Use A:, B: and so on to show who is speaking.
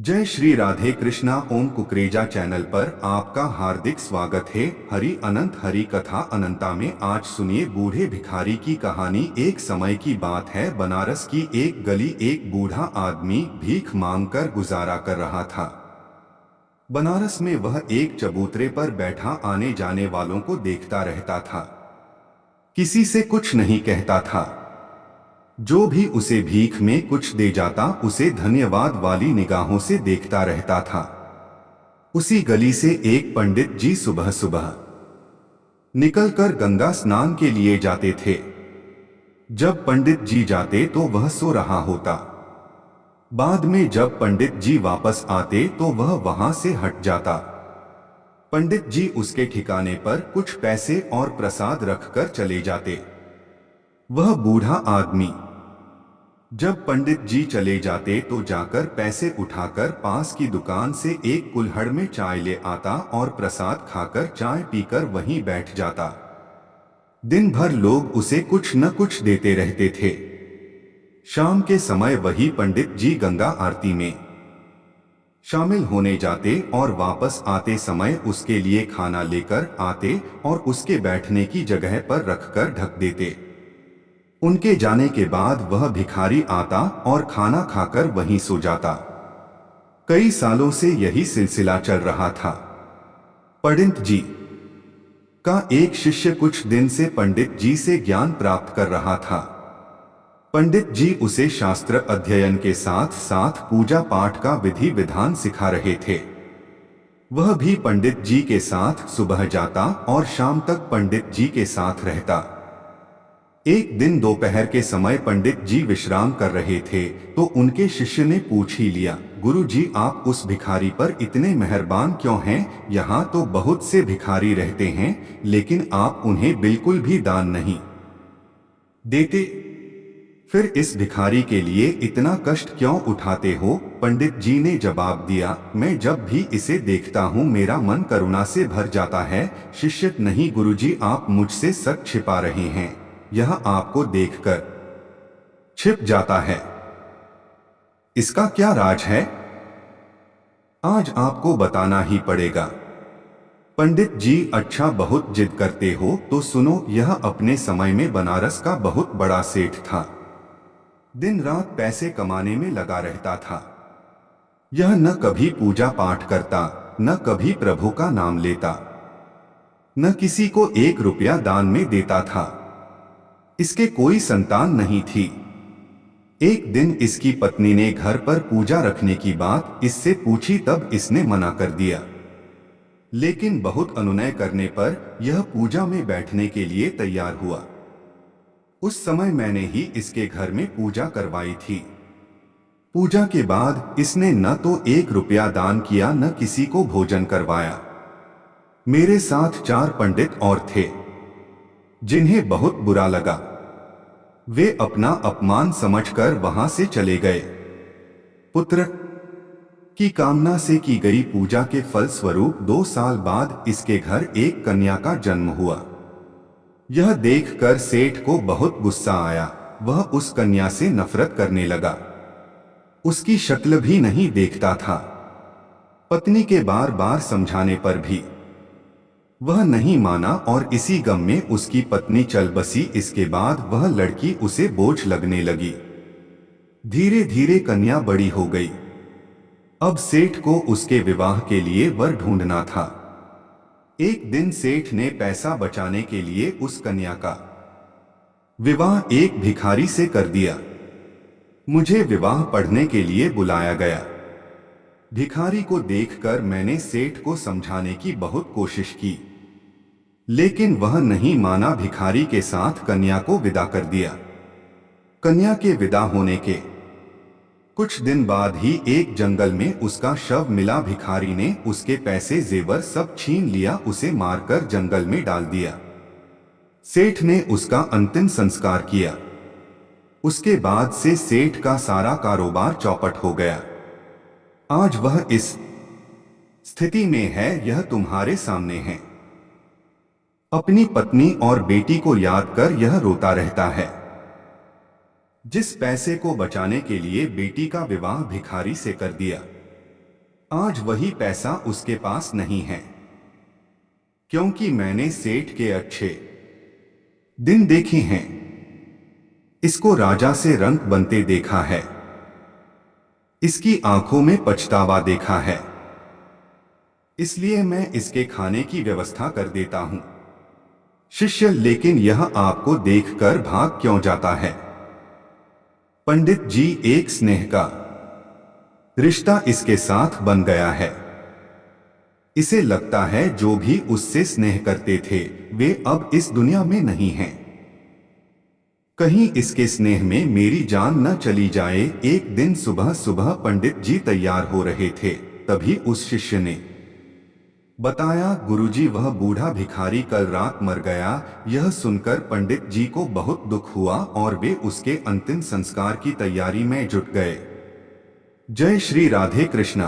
A: जय श्री राधे कृष्णा। ओम कुकरेजा चैनल पर आपका हार्दिक स्वागत है। हरि अनंत हरि कथा अनंता में आज सुनिए बूढ़े भिखारी की कहानी। एक समय की बात है, बनारस की एक गली एक बूढ़ा आदमी भीख मांगकर गुजारा कर रहा था। बनारस में वह एक चबूतरे पर बैठा आने जाने वालों को देखता रहता था, किसी से कुछ नहीं कहता था। जो भी उसे भीख में कुछ दे जाता उसे धन्यवाद वाली निगाहों से देखता रहता था। उसी गली से एक पंडित जी सुबह सुबह निकलकर गंगा स्नान के लिए जाते थे। जब पंडित जी जाते तो वह सो रहा होता। बाद में जब पंडित जी वापस आते तो वह वहां से हट जाता। पंडित जी उसके ठिकाने पर कुछ पैसे और प्रसाद रखकर चले जाते। वह बूढ़ा आदमी जब पंडित जी चले जाते तो जाकर पैसे उठाकर पास की दुकान से एक कुल्हड़ में चाय ले आता और प्रसाद खाकर चाय पीकर वहीं बैठ जाता। दिन भर लोग उसे कुछ न कुछ देते रहते थे। शाम के समय वही पंडित जी गंगा आरती में शामिल होने जाते और वापस आते समय उसके लिए खाना लेकर आते और उसके बैठने की जगह पर रखकर ढक देते। उनके जाने के बाद वह भिखारी आता और खाना खाकर वहीं सो जाता। कई सालों से यही सिलसिला चल रहा था। पंडित जी का एक शिष्य कुछ दिन से पंडित जी से ज्ञान प्राप्त कर रहा था। पंडित जी उसे शास्त्र अध्ययन के साथ साथ पूजा पाठ का विधि विधान सिखा रहे थे। वह भी पंडित जी के साथ सुबह जाता और शाम तक पंडित जी के साथ रहता। एक दिन दोपहर के समय पंडित जी विश्राम कर रहे थे तो उनके शिष्य ने पूछ ही लिया, गुरु जी आप उस भिखारी पर इतने मेहरबान क्यों हैं? यहाँ तो बहुत से भिखारी रहते हैं लेकिन आप उन्हें बिल्कुल भी दान नहीं देते। फिर इस भिखारी के लिए इतना कष्ट क्यों उठाते हो? पंडित जी ने जवाब दिया, मैं जब भी इसे देखता हूँ मेरा मन करुणा से भर जाता है। शिष्य, नहीं गुरुजी, आप मुझसे सच छिपा रहे हैं, यह आपको देखकर छिप जाता है। इसका क्या राज है? आज आपको बताना ही पड़ेगा। पंडित जी, अच्छा बहुत जिद करते हो तो सुनो। यह अपने समय में बनारस का बहुत बड़ा सेठ था। दिन रात पैसे कमाने में लगा रहता था। यह न कभी पूजा पाठ करता, न कभी प्रभु का नाम लेता, न किसी को एक रुपया दान में देता था। इसके कोई संतान नहीं थी। एक दिन इसकी पत्नी ने घर पर पूजा रखने की बात इससे पूछी, तब इसने मना कर दिया। लेकिन बहुत अनुनय करने पर यह पूजा में बैठने के लिए तैयार हुआ। उस समय मैंने ही इसके घर में पूजा करवाई थी। पूजा के बाद इसने न तो एक रुपया दान किया, न किसी को भोजन करवाया। मेरे साथ 4 पंडित और थे जिन्हें बहुत बुरा लगा। वे अपना अपमान समझकर वहां से चले गए। पुत्र की कामना से की गई पूजा के फल स्वरूप 2 साल बाद इसके घर एक कन्या का जन्म हुआ। यह देखकर सेठ को बहुत गुस्सा आया। वह उस कन्या से नफरत करने लगा। उसकी शक्ल भी नहीं देखता था। पत्नी के बार बार समझाने पर भी वह नहीं माना और इसी गम में उसकी पत्नी चल बसी। इसके बाद वह लड़की उसे बोझ लगने लगी। धीरे धीरे कन्या बड़ी हो गई। अब सेठ को उसके विवाह के लिए वर ढूंढना था। एक दिन सेठ ने पैसा बचाने के लिए उस कन्या का विवाह एक भिखारी से कर दिया। मुझे विवाह पढ़ने के लिए बुलाया गया। भिखारी को देखकर मैंने सेठ को समझाने की बहुत कोशिश की, लेकिन वह नहीं माना। भिखारी के साथ कन्या को विदा कर दिया। कन्या के विदा होने के कुछ दिन बाद ही एक जंगल में उसका शव मिला। भिखारी ने उसके पैसे जेवर सब छीन लिया, उसे मारकर जंगल में डाल दिया। सेठ ने उसका अंतिम संस्कार किया। उसके बाद से सेठ का सारा कारोबार चौपट हो गया। आज वह इस स्थिति में है, यह तुम्हारे सामने है। अपनी पत्नी और बेटी को याद कर यह रोता रहता है। जिस पैसे को बचाने के लिए बेटी का विवाह भिखारी से कर दिया, आज वही पैसा उसके पास नहीं है, क्योंकि मैंने सेठ के अच्छे दिन देखे हैं। इसको राजा से रंक बनते देखा है, इसकी आंखों में पछतावा देखा है, इसलिए मैं इसके खाने की व्यवस्था कर देता हूं। शिष्य, लेकिन यह आपको देखकर भाग क्यों जाता है? पंडित जी, एक स्नेह का रिश्ता इसके साथ बन गया है। इसे लगता है जो भी उससे स्नेह करते थे वे अब इस दुनिया में नहीं हैं। कहीं इसके स्नेह में मेरी जान न चली जाए। एक दिन सुबह सुबह पंडित जी तैयार हो रहे थे, तभी उस शिष्य ने बताया, गुरुजी, वह बूढ़ा भिखारी कल रात मर गया। यह सुनकर पंडित जी को बहुत दुख हुआ और वे उसके अंतिम संस्कार की तैयारी में जुट गए। जय श्री राधे कृष्णा।